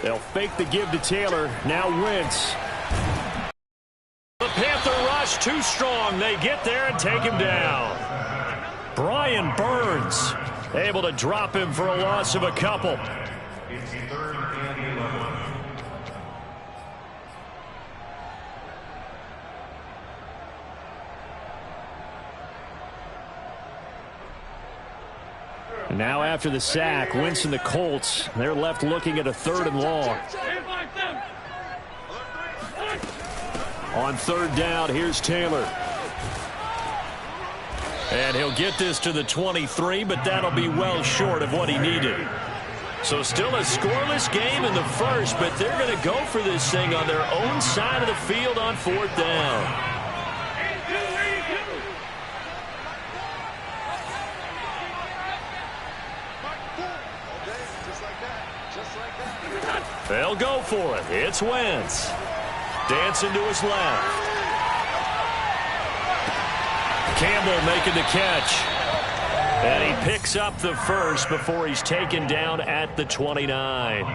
They'll fake the give to Taylor. Now Wentz. The Panther rush too strong. They get there and take him down. Brian Burns able to drop him for a loss of a couple. It's 3rd and 11. Now after the sack, Wentz and the Colts, they're left looking at a 3rd and long. On 3rd down, here's Taylor. And he'll get this to the 23, but that'll be well short of what he needed. So still a scoreless game in the first, but they're going to go for this thing on their own side of the field on 4th down. They'll go for it. It's Wentz. Dancing to his left. Campbell making the catch. And he picks up the first before he's taken down at the 29.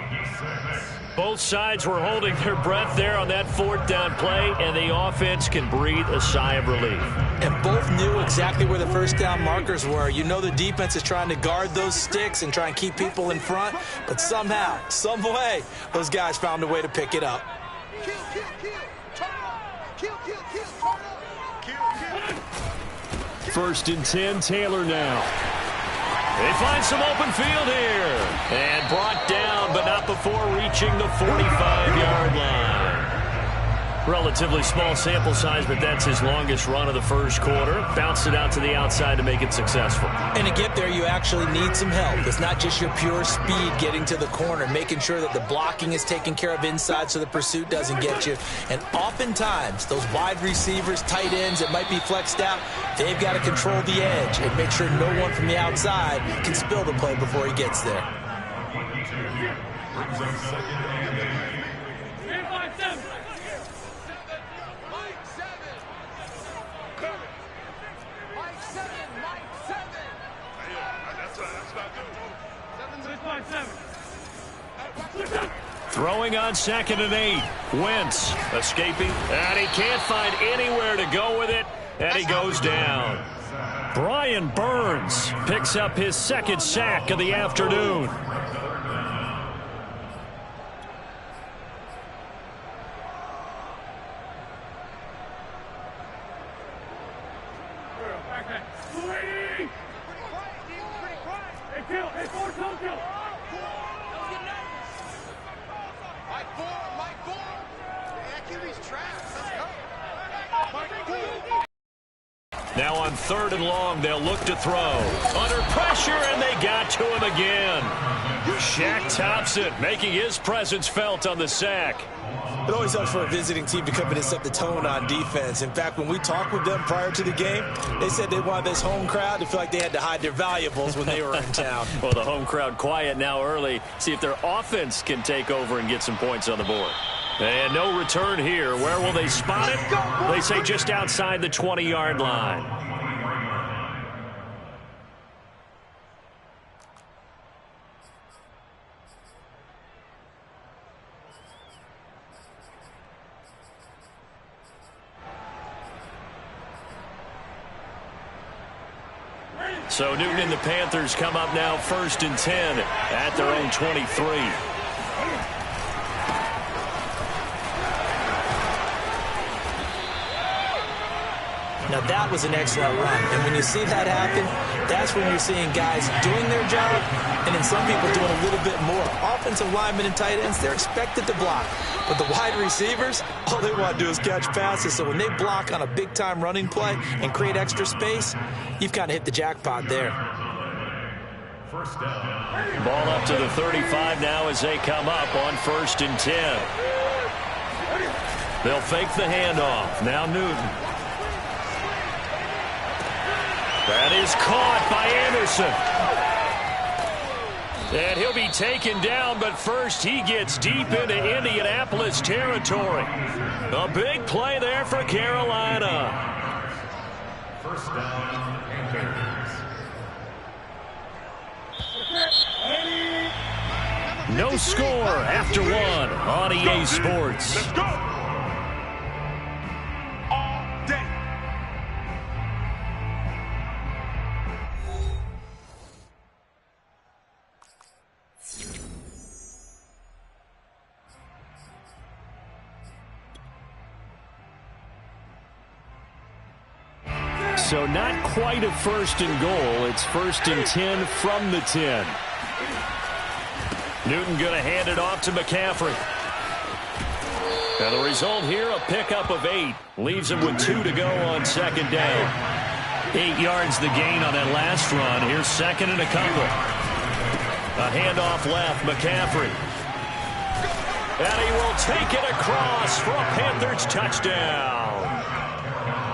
Both sides were holding their breath there on that 4th down play, and the offense can breathe a sigh of relief. And both knew exactly where the 1st down markers were. You know the defense is trying to guard those sticks and try and keep people in front, but somehow, some way, those guys found a way to pick it up. 1st and 10, Taylor now. They find some open field here. And brought down, but not before reaching the 45-yard line. Relatively small sample size, but that's his longest run of the first quarter. Bounced it out to the outside to make it successful. And to get there, you actually need some help. It's not just your pure speed getting to the corner, making sure that the blocking is taken care of inside so the pursuit doesn't get you. And oftentimes, those wide receivers, tight ends that might be flexed out, they've got to control the edge and make sure no one from the outside can spill the play before he gets there. Throwing on 2nd and 8. Wentz escaping, and he can't find anywhere to go with it, and he goes down. Brian Burns picks up his 2nd sack of the afternoon. Now on 3rd and long, they'll look to throw. Under pressure, and they got to him again. Shaq Thompson making his presence felt on the sack. It always helps for a visiting team to come in and set the tone on defense. In fact, when we talked with them prior to the game, they said they wanted this home crowd to feel like they had to hide their valuables when they were in town. Well, the home crowd quiet now early. See if their offense can take over and get some points on the board. And no return here. Where will they spot it? They say just outside the 20-yard line. So Newton and the Panthers come up now 1st and 10 at their own 23. Now, that was an excellent run. And when you see that happen, that's when you're seeing guys doing their job and then some people doing a little bit more. Offensive linemen and tight ends, they're expected to block. But the wide receivers, all they want to do is catch passes. So when they block on a big-time running play and create extra space, you've kind of hit the jackpot there. Ball up to the 35 now as they come up on 1st and 10. They'll fake the handoff. Now Newton. That is caught by Anderson. And he'll be taken down, but first he gets deep into Indianapolis territory. A big play there for Carolina. 1st down and carries. No score after one on EA Sports. Let's go. All day. So not quite a first and goal. It's first and 10 from the 10. Newton going to hand it off to McCaffrey. Now the result here, a pickup of 8. Leaves him with 2 to go on second down. 8 yards the gain on that last run. Here's second and a couple. A handoff left, McCaffrey. And he will take it across for a Panthers touchdown.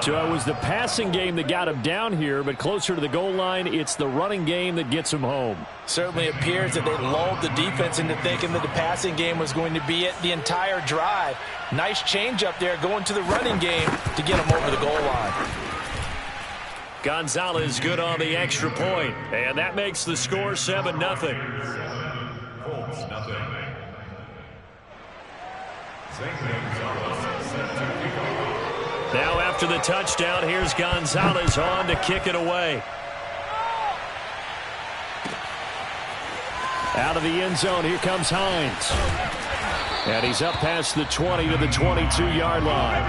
So it was the passing game that got him down here, but closer to the goal line, it's the running game that gets him home. Certainly appears that they lulled the defense into thinking that the passing game was going to be it the entire drive. Nice change up there going to the running game to get him over the goal line. Gonzalez good on the extra point, and that makes the score 7-0. Colts, nothing. Now after the touchdown, here's Gonzalez on to kick it away. Out of the end zone, here comes Hines. And he's up past the 20 to the 22-yard line.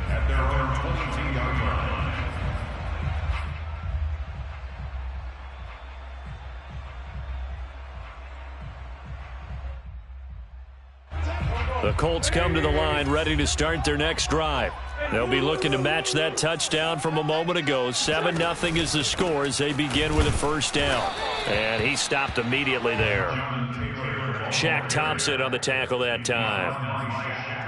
At their own 22-yard line. The Colts come to the line ready to start their next drive. They'll be looking to match that touchdown from a moment ago. 7-0 is the score as they begin with a first down. And he stopped immediately there. Shaq Thompson on the tackle that time.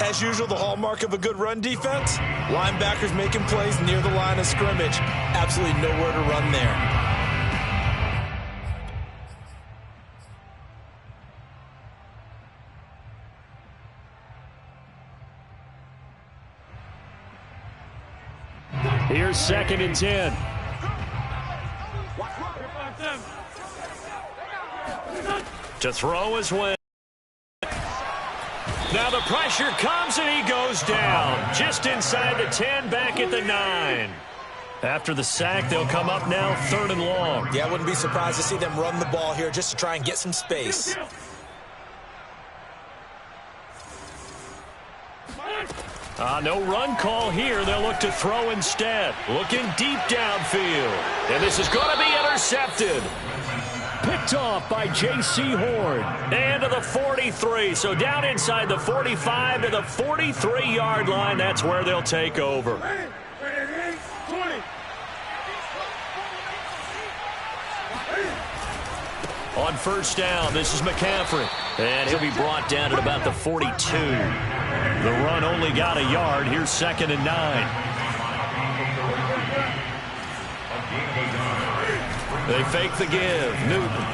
As usual, the hallmark of a good run defense, linebackers making plays near the line of scrimmage. Absolutely nowhere to run there. Here's second and 10. To throw is Wentz. Now the pressure comes and he goes down. Just inside the 10, back at the 9. After the sack, they'll come up now 3rd and long. Yeah, I wouldn't be surprised to see them run the ball here just to try and get some space. No run call here. They'll look to throw instead. Looking deep downfield. And this is going to be intercepted. Picked off by J.C. Horn. And to the 43. So down inside the 45 to the 43-yard line. That's where they'll take over. On first down, this is McCaffrey. And he'll be brought down at about the 42. The run only got a yard. Here's second and 9. They fake the give. Newton.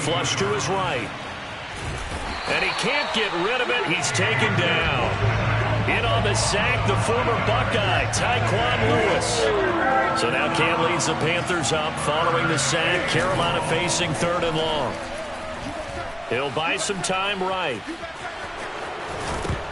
Flush to his right. And he can't get rid of it. He's taken down. In on the sack, the former Buckeye, Tyquan Lewis. So now Cam leads the Panthers up following the sack. Carolina facing 3rd and long. He'll buy some time right.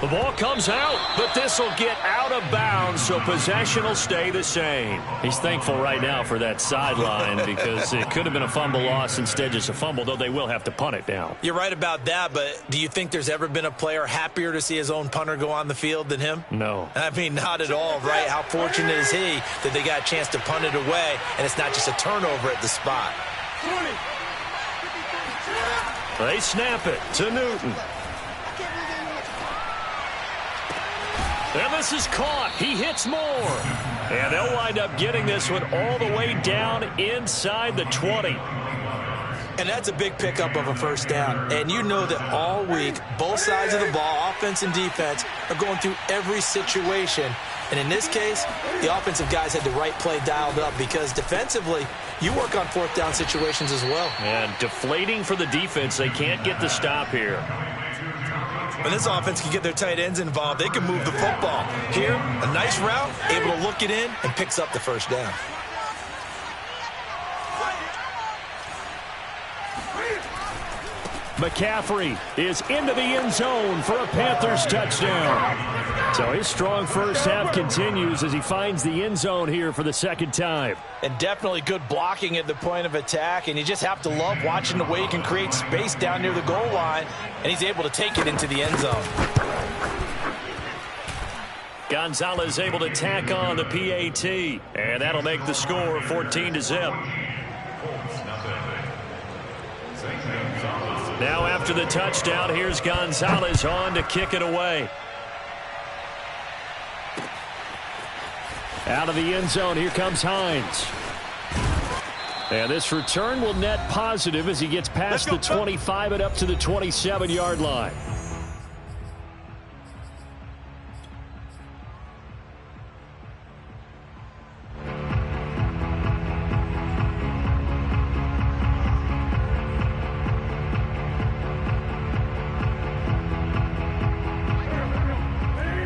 The ball comes out, but this will get out of bounds, so possession will stay the same. He's thankful right now for that sideline because it could have been a fumble loss, instead just a fumble, though they will have to punt it now. You're right about that, but do you think there's ever been a player happier to see his own punter go on the field than him? No. I mean, not at all, right? How fortunate is he that they got a chance to punt it away, and it's not just a turnover at the spot. They snap it to Newton. And this is caught. He hits more. And they'll wind up getting this one all the way down inside the 20. And that's a big pickup of a first down. And you know that all week, both sides of the ball, offense and defense, are going through every situation. And in this case, the offensive guys had the right play dialed up because defensively, you work on 4th down situations as well. And deflating for the defense. They can't get the stop here. When this offense can get their tight ends involved, they can move the football. Here, a nice route, able to look it in, and picks up the first down. McCaffrey is into the end zone for a Panthers touchdown. So his strong first half continues as he finds the end zone here for the second time. And definitely good blocking at the point of attack, and you just have to love watching the way he can create space down near the goal line, and he's able to take it into the end zone. Gonzalez able to tack on the PAT, and that'll make the score 14-0. Now after the touchdown, here's Gonzalez on to kick it away. Out of the end zone, here comes Hines. And this return will net positive as he gets past the 25 and up to the 27-yard line.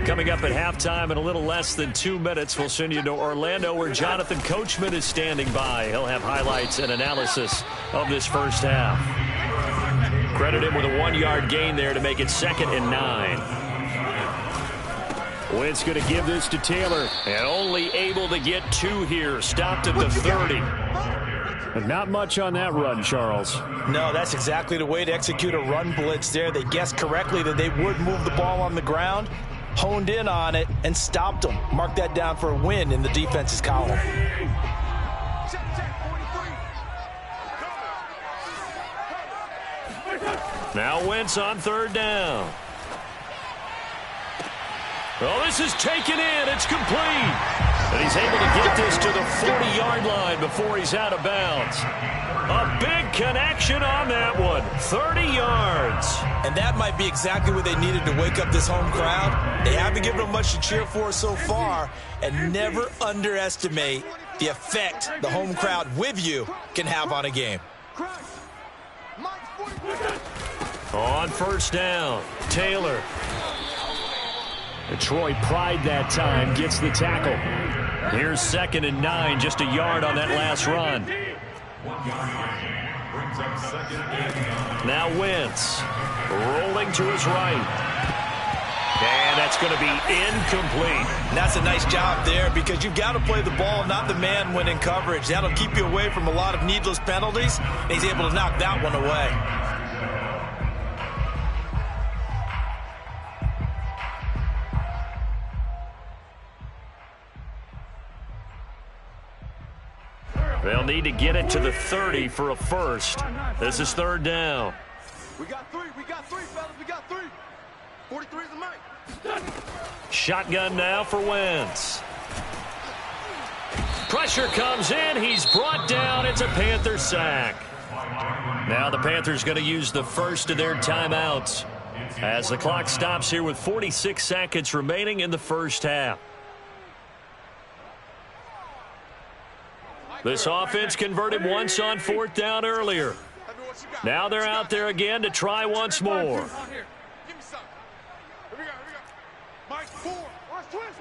Coming up at halftime in a little less than 2 minutes, we'll send you to Orlando where Jonathan Coachman is standing by. He'll have highlights and analysis of this first half. Credit him with a 1-yard gain there to make it 2nd and 9. Wentz going to give this to Taylor, and only able to get 2 here. Stopped at the 30. But not much on that run, Charles. No, that's exactly the way to execute a run blitz there. They guessed correctly that they would move the ball on the ground, honed in on it, and stopped them. Mark that down for a win in the defense's column. Now Wentz on 3rd down. Oh, this is taken in. It's complete. And he's able to get this to the 40-yard line before he's out of bounds. A big connection on that one. 30 yards. And that might be exactly what they needed to wake up this home crowd. They haven't given them much to cheer for so far. And never underestimate the effect the home crowd with you can have on a game. On 1st down, Taylor. Detroit pride that time, gets the tackle. Here's 2nd and 9, just a yard on that last run. Now Wentz, rolling to his right. And that's going to be incomplete. And that's a nice job there because you've got to play the ball, not the man when in coverage. That'll keep you away from a lot of needless penalties, and he's able to knock that one away. They'll need to get it to the 30 for a first. This is 3rd down. We got three, fellas, we got 3. 43 is the mic. Shotgun now for Wentz. Pressure comes in. He's brought down. It's a Panther sack. Now the Panthers going to use the first of their timeouts as the clock stops here with 46 seconds remaining in the first half. This offense converted once on 4th down earlier. Now they're out there again to try once more. Give me some. Here we go. Mike 4. Watch twist.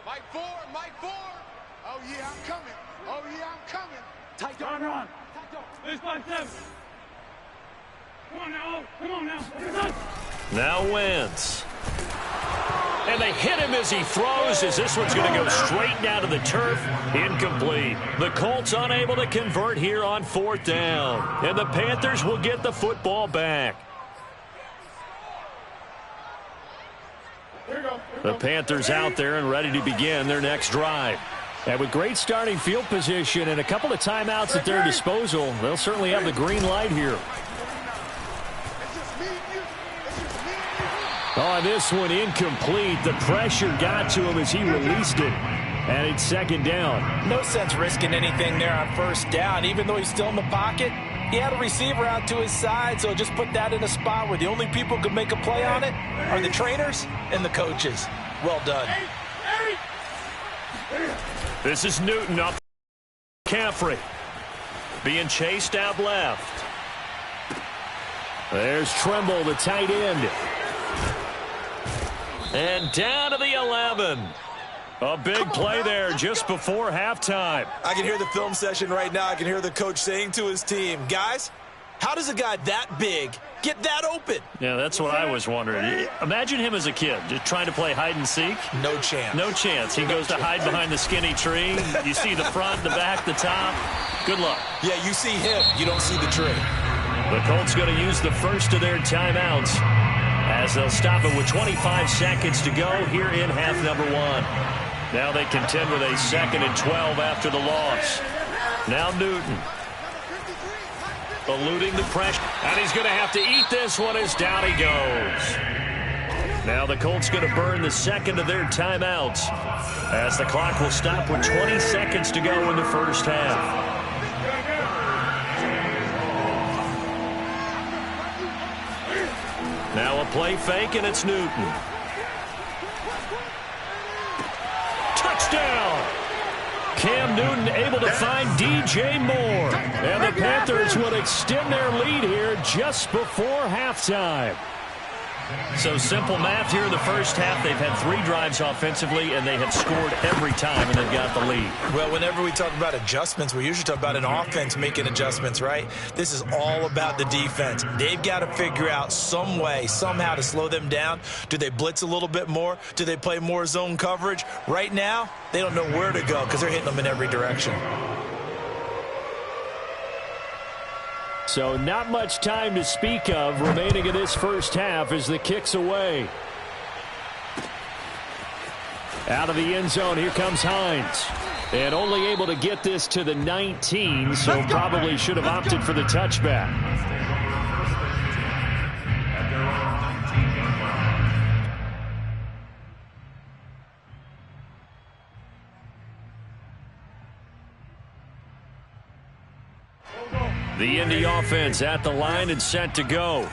Mike 4. Oh, yeah, I'm coming. Tight down, run. This 5-7. Come on now. Now Wentz. And they hit him as he throws, as this one's going to go straight down to the turf. Incomplete. The Colts unable to convert here on 4th down. And the Panthers will get the football back. The Panthers out there and ready to begin their next drive. And with great starting field position and a couple of timeouts at their disposal, they'll certainly have the green light here. Oh, this one incomplete. The pressure got to him as he released it. And it's 2nd down. No sense risking anything there on 1st down. Even though he's still in the pocket, he had a receiver out to his side, so just put that in a spot where the only people who can make a play on it are the trainers and the coaches. Well done. This is Newton up. McCaffrey being chased out left. There's Tremble, the tight end. And down to the 11. A big play there just before halftime. I can hear the film session right now. I can hear the coach saying to his team, guys, How does a guy that big get that open? Yeah, that's what I was wondering. Imagine him as a kid, just trying to play hide and seek. No chance. No chance. He goes to hide behind the skinny tree. You see the front, the back, the top. Good luck. Yeah, you see him. You don't see the tree. The Colts going to use the first of their timeouts as they'll stop it with 25 seconds to go here in half number 1. Now they contend with a 2nd and 12 after the loss. Now Newton. Eluding the pressure. And he's going to have to eat this one as down he goes. Now the Colts going to burn the 2nd of their timeouts as the clock will stop with 20 seconds to go in the first half. Now a play fake, and it's Newton. Touchdown! Cam Newton able to find DJ Moore. And the Panthers would extend their lead here just before halftime. So simple math here in the first half. They've had 3 drives offensively, and they have scored every time, and they've got the lead. Well, whenever we talk about adjustments, we usually talk about an offense making adjustments, right? This is all about the defense. They've got to figure out some way, somehow to slow them down. Do they blitz a little bit more? Do they play more zone coverage? Right now, they don't know where to go because they're hitting them in every direction. So not much time to speak of remaining in this first half as the kick's away. Out of the end zone, here comes Hines. And only able to get this to the 19, so probably should have opted for the touchback. The Indy offense at the line and set to go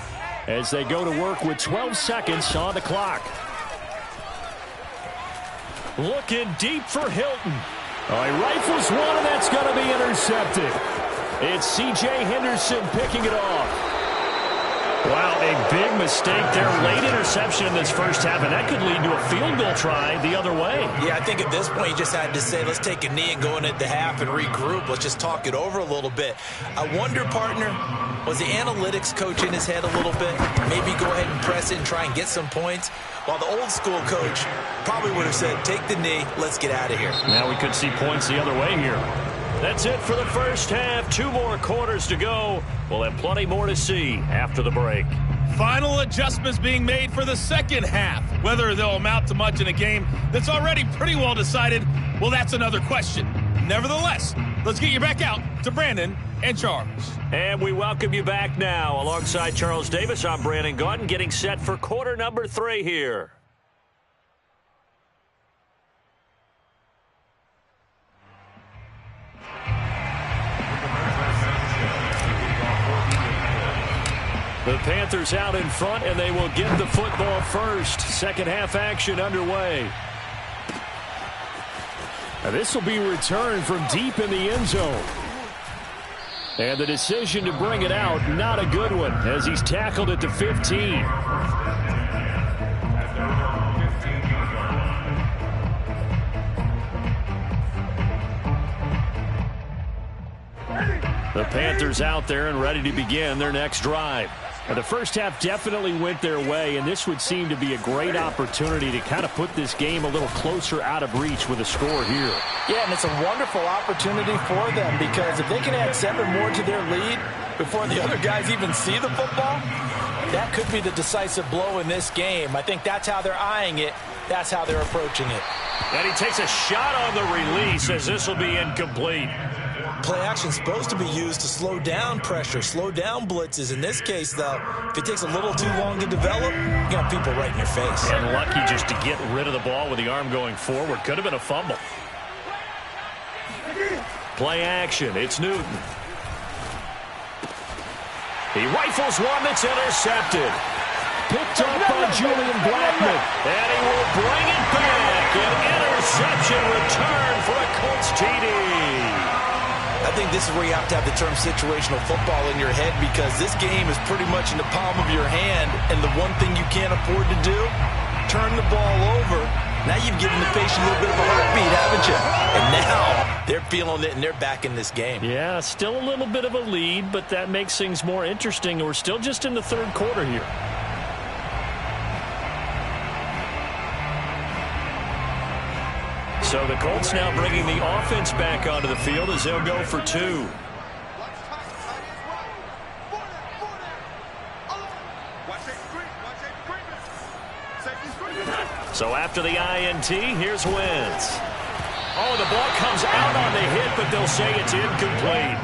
as they go to work with 12 seconds on the clock. Looking deep for Hilton. Oh, he rifles one, and that's going to be intercepted. It's C.J. Henderson picking it off. Wow, a big mistake there. Late interception in this first half, and that could lead to a field goal try the other way. Yeah, I think at this point you just had to say, let's take a knee and go in at the half and regroup. Let's just talk it over a little bit. I wonder, partner, was the analytics coach in his head a little bit? Maybe go ahead and press it and try and get some points? While the old school coach probably would have said, take the knee, let's get out of here. Now we could see points the other way here. That's it for the first half. 2 more quarters to go. We'll have plenty more to see after the break. Final adjustments being made for the second half. Whether they'll amount to much in a game that's already pretty well decided, well, that's another question. Nevertheless, let's get you back out to Brandon and Charles. And we welcome you back now. Alongside Charles Davis, I'm Brandon Gaudin, getting set for quarter number 3 here. The Panthers out in front, and they will get the football first. Second half action underway. Now this will be returned from deep in the end zone. And the decision to bring it out, not a good one, as he's tackled at the 15. The Panthers out there and ready to begin their next drive. Now, the first half definitely went their way, and this would seem to be a great opportunity to kind of put this game a little closer out of reach with a score here. Yeah, and it's a wonderful opportunity for them because if they can add 7 more to their lead before the other guys even see the football, that could be the decisive blow in this game. I think that's how they're eyeing it. That's how they're approaching it. And he takes a shot on the release as this will be incomplete. Play action supposed to be used to slow down pressure, slow down blitzes. In this case, though, if it takes a little too long to develop, you got people right in your face. And lucky just to get rid of the ball with the arm going forward. Could have been a fumble. Play action. It's Newton. He rifles one that's intercepted. Picked up by Julian Blackman. And he will bring it back. An interception return for a Colts TD. I think this is where you have to have the term situational football in your head because this game is pretty much in the palm of your hand, and the one thing you can't afford to do, turn the ball over Now you've given the patient a little bit of a heartbeat, haven't you? And now they're feeling it and they're back in this game. Yeah, still a little bit of a lead, but that makes things more interesting. We're still just in the third quarter here. So the Colts now bringing the offense back onto the field as they'll go for two. So after the INT, here's Wentz. Oh, the ball comes out on the hit, but they'll say it's incomplete.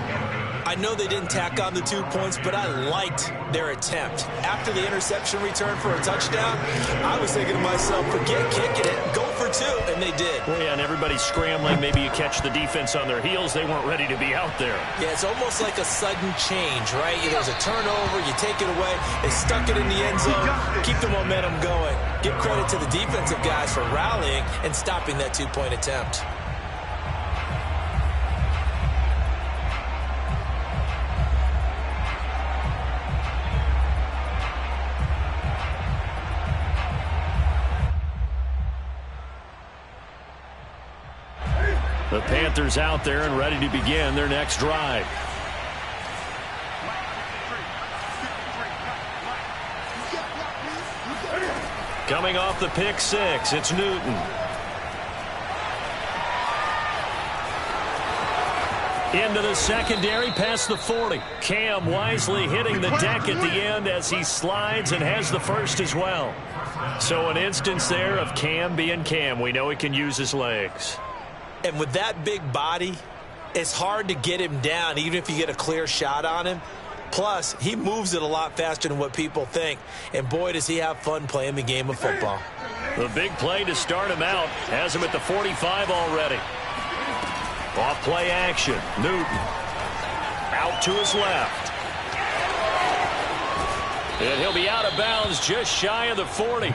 I know they didn't tack on the 2 points, but I liked their attempt. After the interception return for a touchdown, I was thinking to myself, forget kicking it, go for two, and they did. Well, yeah, and everybody's scrambling. Maybe you catch the defense on their heels. They weren't ready to be out there. Yeah, it's almost like a sudden change, right? There's a turnover, you take it away, they stuck it in the end zone, keep the momentum going. Give credit to the defensive guys for rallying and stopping that 2-point attempt. The Panthers out there and ready to begin their next drive. Coming off the pick six, it's Newton. Into the secondary, past the 40. Cam wisely hitting the deck at the end as he slides and has the first as well. So an instance there of Cam being Cam. We know he can use his legs. And with that big body, it's hard to get him down, even if you get a clear shot on him. Plus, he moves it a lot faster than what people think. And boy, does he have fun playing the game of football. The big play to start him out has him at the 45 already. Off play action. Newton. Out to his left. And he'll be out of bounds just shy of the 40.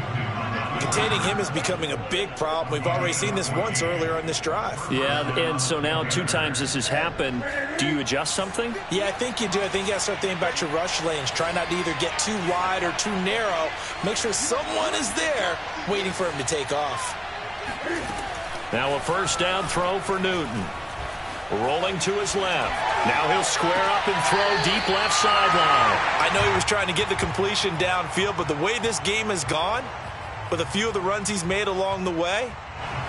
Containing him is becoming a big problem. We've already seen this once earlier on this drive. Yeah, and so now 2 times this has happened. Do you adjust something? Yeah, I think you do. I think you got to start thinking about your rush lanes. Try not to either get too wide or too narrow. Make sure someone is there waiting for him to take off. Now a first down throw for Newton. Rolling to his left. Now he'll square up and throw deep left sideline. I know he was trying to get the completion downfield, but the way this game has gone, with a few of the runs he's made along the way,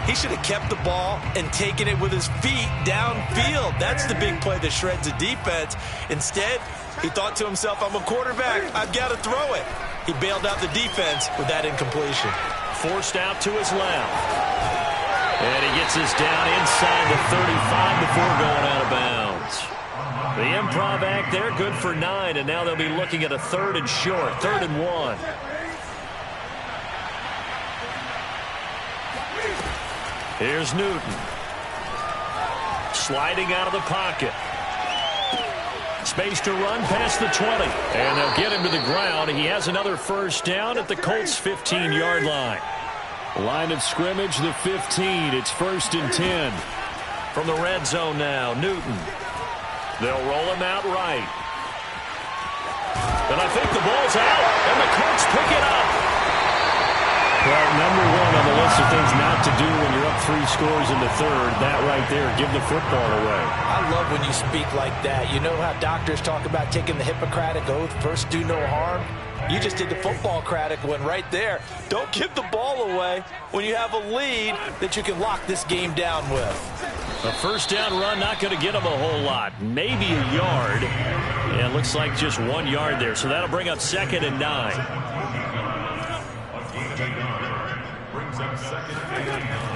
he should have kept the ball and taken it with his feet downfield. That's the big play that shreds the defense. Instead, he thought to himself, I'm a quarterback, I've got to throw it. He bailed out the defense with that incompletion. Forced out to his left. And he gets this down inside the 35 before going out of bounds. The improv act there, good for 9, and now they'll be looking at a 3rd and short, 3rd and 1. Here's Newton. Sliding out of the pocket. Space to run past the 20. And they'll get him to the ground. He has another first down at the Colts' 15-yard line. Line of scrimmage, the 15. It's 1st and 10. From the red zone now, Newton. They'll roll him out right. And I think the ball's out, and the Colts pick it up. Well, number 1 on the list of things not to do when you're up 3 scores in the 3rd, that right there, give the football away. I love when you speak like that. You know how doctors talk about taking the Hippocratic Oath, first do no harm? You just did the football-cratic one right there. Don't give the ball away when you have a lead that you can lock this game down with. A first down run, not going to get him a whole lot. Maybe a yard. Yeah, it looks like just 1 yard there. So that'll bring up 2nd and 9.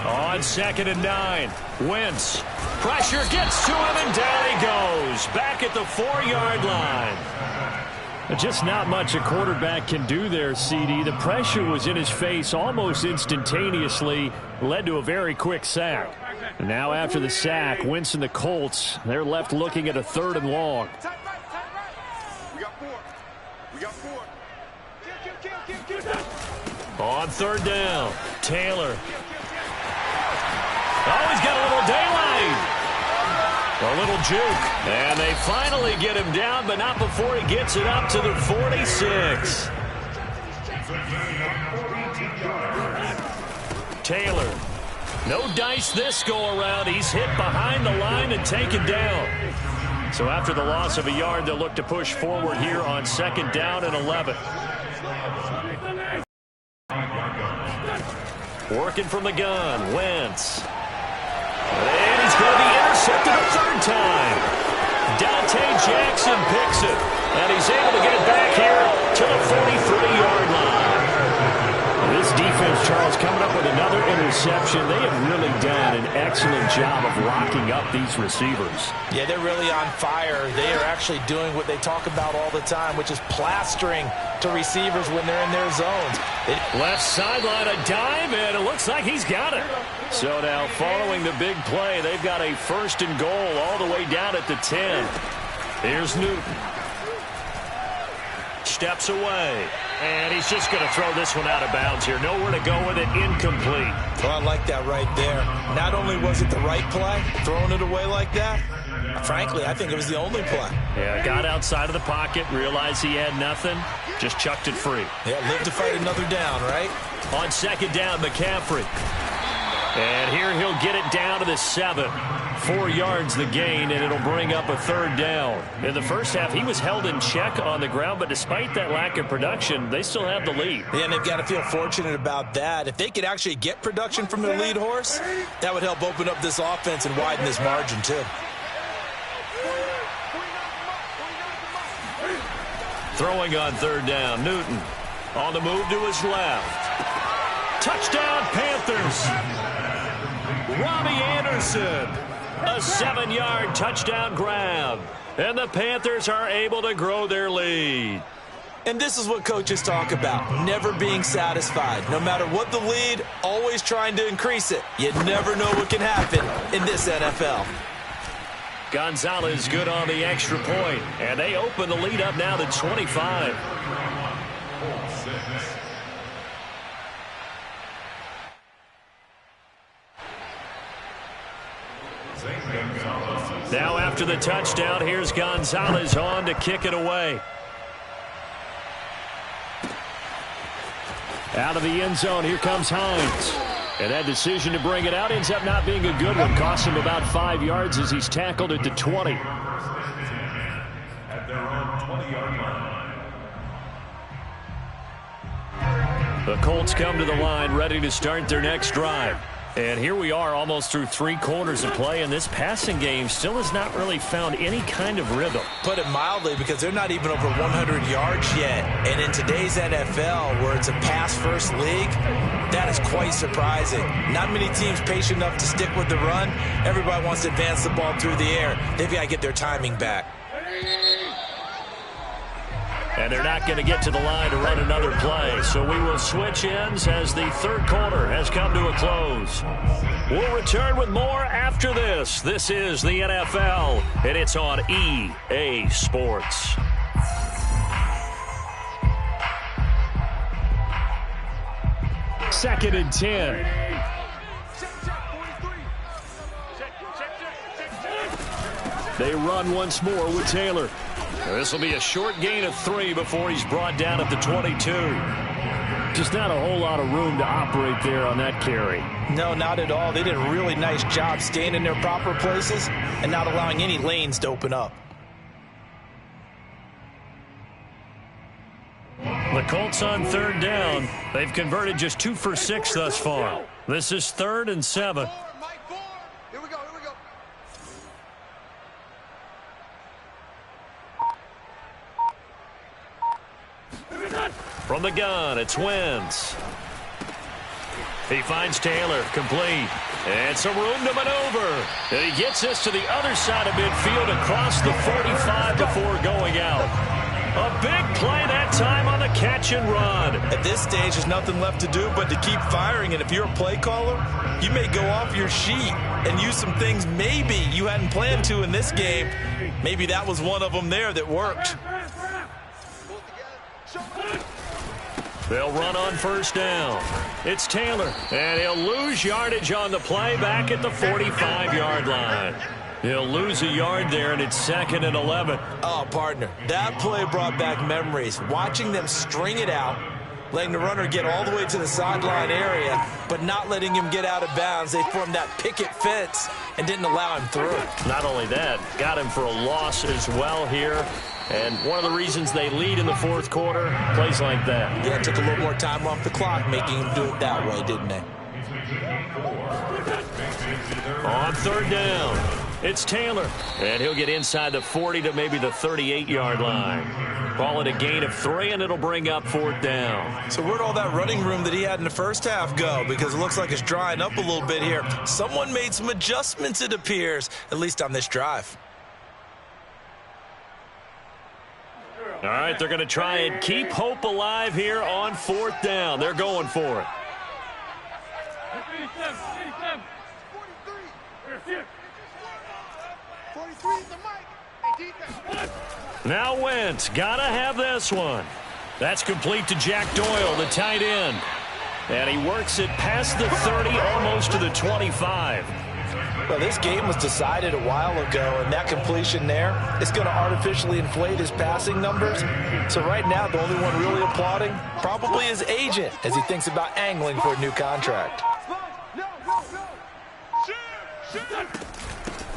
On 2nd and 9. Wentz. Pressure gets to him and down he goes. Back at the 4-yard line. Just not much a quarterback can do there, CD. The pressure was in his face almost instantaneously. Led to a very quick sack. And now after the sack, Wentz and the Colts, they're left looking at a 3rd and long. We got 4. We got 4. On 3rd down, Taylor. Oh, he's got a little daylight. A little juke. And they finally get him down, but not before he gets it up to the 46. Taylor. No dice this go-around. He's hit behind the line and taken down. So after the loss of a yard, they'll look to push forward here on 2nd down and 11. Working from the gun, Wentz. And he's going to be intercepted a 3rd time. Dante Jackson picks it. And he's able to get it back here to the 43-yard line. This defense, Charles, coming up with another interception. They have really done an excellent job of locking up these receivers. Yeah, they're really on fire. They are actually doing what they talk about all the time, which is plastering to receivers when they're in their zones. Left sideline, a dive, and it looks like he's got it. So now following the big play, they've got a 1st and goal all the way down at the 10. Here's Newton. Steps away, and he's just going to throw this one out of bounds here. Nowhere to go with it, incomplete. Oh, I like that right there. Not only was it the right play, throwing it away like that, frankly, I think it was the only play. Yeah, got outside of the pocket, realized he had nothing, just chucked it free. Yeah, live to fight another down, right? On 2nd down, McCaffrey. And here he'll get it down to the 7. 4 yards the gain, and it'll bring up a 3rd down. In the first half, he was held in check on the ground, but despite that lack of production, they still have the lead. Yeah, and they've got to feel fortunate about that. If they could actually get production from their lead horse, that would help open up this offense and widen this margin, too. Throwing on 3rd down, Newton on the move to his left. Touchdown, Panthers. Robbie Anderson, a 7-yard touchdown grab. And the Panthers are able to grow their lead. And this is what coaches talk about, never being satisfied. No matter what the lead, always trying to increase it. You never know what can happen in this NFL. Gonzalez good on the extra point, and they open the lead up now to 25. Now after the touchdown, here's Gonzalez on to kick it away. Out of the end zone, here comes Hines. And that decision to bring it out ends up not being a good one. Costs him about 5 yards as he's tackled at the 20. At their own 20-yard line. The Colts come to the line ready to start their next drive. And here we are almost through 3 quarters of play, and this passing game still has not really found any kind of rhythm. Put it mildly, because they're not even over 100 yards yet. And in today's NFL, where it's a pass-first league, that is quite surprising. Not many teams patient enough to stick with the run. Everybody wants to advance the ball through the air. They've got to get their timing back. And they're not going to get to the line to run another play. So we will switch ends as the 3rd quarter has come to a close. We'll return with more after this. This is the NFL, and it's on EA Sports. Second and 10. They run once more with Taylor. This will be a short gain of 3 before he's brought down at the 22. Just not a whole lot of room to operate there on that carry. No, not at all. They did a really nice job staying in their proper places and not allowing any lanes to open up. The Colts on 3rd down. They've converted just 2 for 6 thus far. This is 3rd and 7. Here we go, here we go. From the gun, it's Wentz. He finds Taylor, complete. And some room to maneuver. And he gets this to the other side of midfield across the 45 before going out. A big play that time on the catch and run. At this stage, there's nothing left to do but to keep firing. And if you're a play caller, you may go off your sheet and use some things maybe you hadn't planned to in this game. Maybe that was one of them there that worked. They'll run on 1st down. It's Taylor, and he'll lose yardage on the play back at the 45-yard line. He'll lose a yard there, and it's 2nd and 11. Oh, partner, that play brought back memories. Watching them string it out, letting the runner get all the way to the sideline area, but not letting him get out of bounds. They formed that picket fence and didn't allow him through. Not only that, got him for a loss as well here. And one of the reasons they lead in the fourth quarter, plays like that. Yeah, it took a little more time off the clock, making him do it that way, didn't they? On third down, it's Taylor. And he'll get inside the 40 to maybe the 38-yard line. Call it a gain of 3, and it'll bring up fourth down. So where'd all that running room that he had in the first half go? Because it looks like it's drying up a little bit here. Someone made some adjustments, it appears, at least on this drive. All right, they're going to try and keep hope alive here on fourth down. They're going for it. 43 is the mic. Hey, defense. Now Wentz, gotta have this one. That's complete to Jack Doyle, the tight end. And he works it past the 30, almost to the 25. Well, this game was decided a while ago, and that completion there is going to artificially inflate his passing numbers. So right now, the only one really applauding probably his agent as he thinks about angling for a new contract.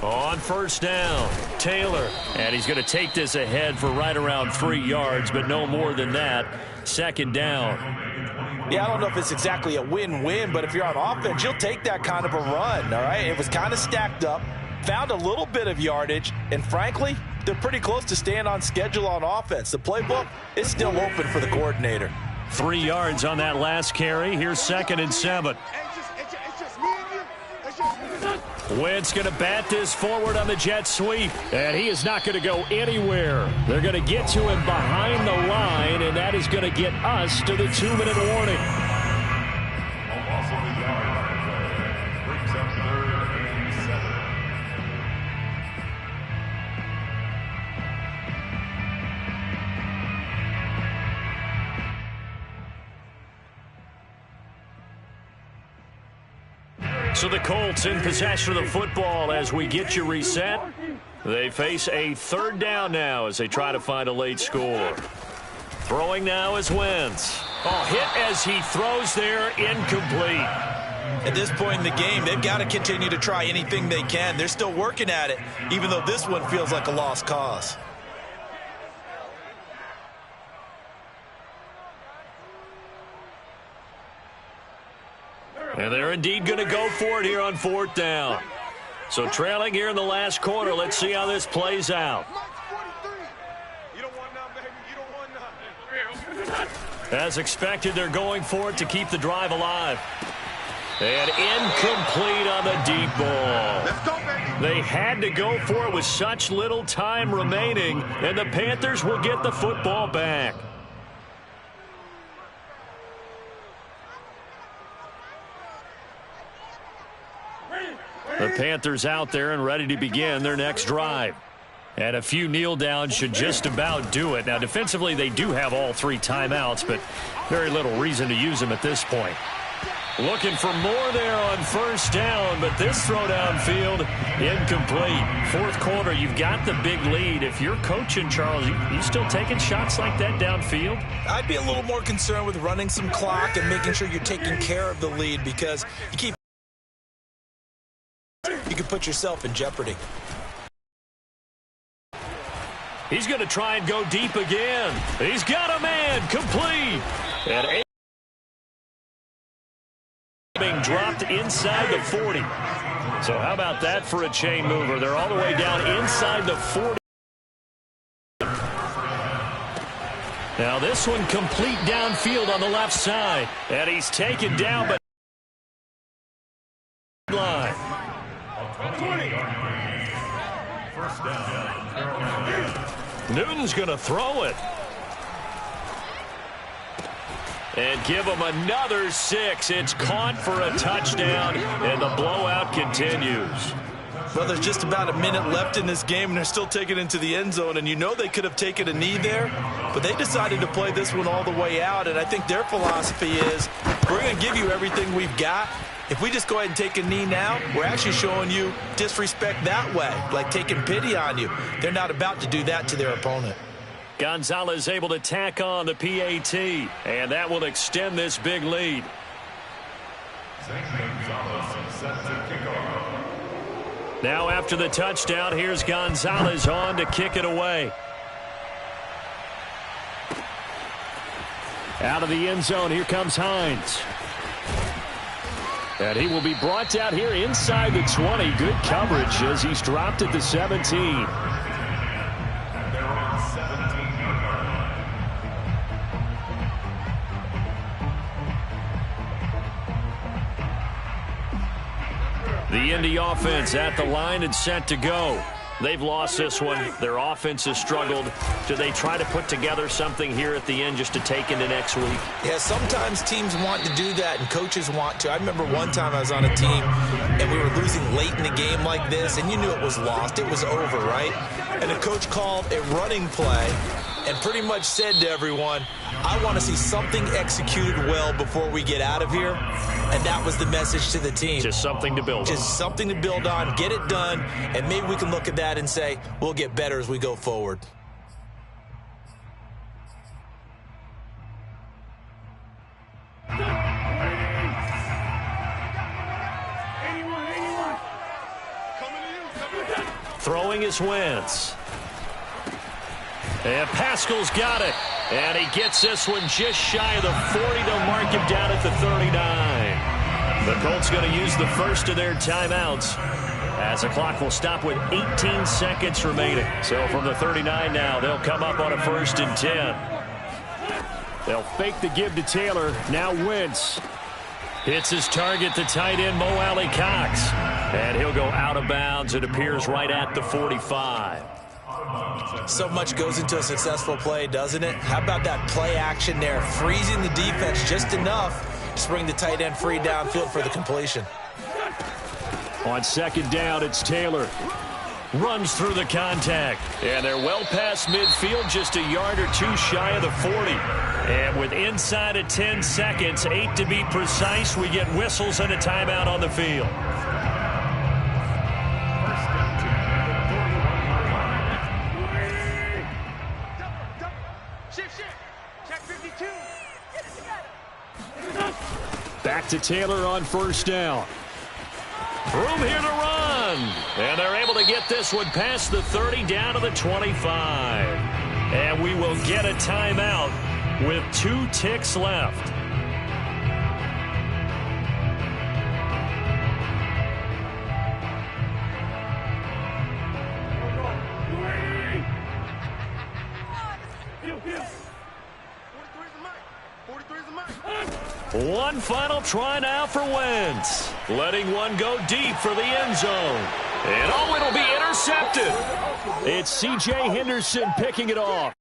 On first down, Taylor. And he's going to take this ahead for right around 3 yards, but no more than that. Second down. Yeah, I don't know if it's exactly a win-win, but if you're on offense, you'll take that kind of a run, all right? It was kind of stacked up, found a little bit of yardage, and frankly, they're pretty close to staying on schedule on offense. The playbook is still open for the coordinator. 3 yards on that last carry. Here's 2nd and 7. It's just me and you. It's just me. Wentz going to bat this forward on the jet sweep, and he is not going to go anywhere. They're going to get to him behind the line, and that is going to get us to the 2-minute warning. Brings up 3rd and 7. So the Colts in possession of the football as we get you reset. They face a 3rd down now as they try to find a late score. Throwing now is Wentz. Oh, hit as he throws there, incomplete. At this point in the game, they've got to continue to try anything they can. They're still working at it, even though this one feels like a lost cause. And they're indeed going to go for it here on 4th down. So trailing here in the last quarter. Let's see how this plays out. You don't want none, baby. You don't want none. As expected, they're going for it to keep the drive alive. And incomplete on the deep ball. Let's go, baby. They had to go for it with such little time remaining, and the Panthers will get the football back. The Panthers out there and ready to begin their next drive. And a few kneel downs should just about do it. Now, defensively, they do have all 3 timeouts, but very little reason to use them at this point. Looking for more there on 1st down, but this throw downfield, incomplete. 4th quarter, you've got the big lead. If you're coaching, Charles, you still taking shots like that downfield? I'd be a little more concerned with running some clock and making sure you're taking care of the lead, because you could put yourself in jeopardy. He's going to try and go deep again. He's got a man, complete. And being dropped inside the 40. So how about that for a chain mover? They're all the way down inside the 40. Now this one complete downfield on the left side. And he's taken down, but line. 1st down. Newton's going to throw it. And give him another 6. It's caught for a touchdown, and the blowout continues. Well, there's just about a minute left in this game, and they're still taking it into the end zone. And you know they could have taken a knee there, but they decided to play this one all the way out. And I think their philosophy is, we're going to give you everything we've got. If we just go ahead and take a knee now, we're actually showing you disrespect that way, like taking pity on you. They're not about to do that to their opponent. Gonzalez able to tack on the PAT, and that will extend this big lead. St. Gonzalez set to kick off. Now after the touchdown, here's Gonzalez on to kick it away. Out of the end zone, here comes Hines. And he will be brought down here inside the 20. Good coverage as he's dropped at the 17. The Indy offense at the line and set to go. They've lost this one. Their offense has struggled. Do they try to put together something here at the end just to take into next week? Yeah, sometimes teams want to do that and coaches want to. I remember one time I was on a team and we were losing late in the game like this, and you knew it was lost. It was over, right? And the coach called a running play and pretty much said to everyone, I want to see something executed well before we get out of here. And that was the message to the team. Just something to build on. Just something to build on, get it done, and maybe we can look at that and say, we'll get better as we go forward. Throwing is Wentz. And Pascal's got it. And he gets this one just shy of the 40 to mark him down at the 39. The Colts going to use the first of their timeouts as the clock will stop with 18 seconds remaining. So from the 39 now, they'll come up on a 1st and 10. They'll fake the give to Taylor. Now Wentz hits his target, the tight end, Mo Alley Cox. And he'll go out of bounds. It appears right at the 45. So much goes into a successful play, doesn't it? How about that play action there? Freezing the defense just enough to bring the tight end free downfield for the completion. On 2nd down, it's Taylor. Runs through the contact. And they're well past midfield, just a yard or two shy of the 40. And with inside of 10 seconds, 8 to be precise, we get whistles and a timeout on the field. Back to Taylor on 1st down. Room here to run. And they're able to get this one past the 30 down to the 25. And we will get a timeout with 2 ticks left. One final try now for Wentz. Letting one go deep for the end zone. And it'll be intercepted. It's C.J. Henderson picking it off.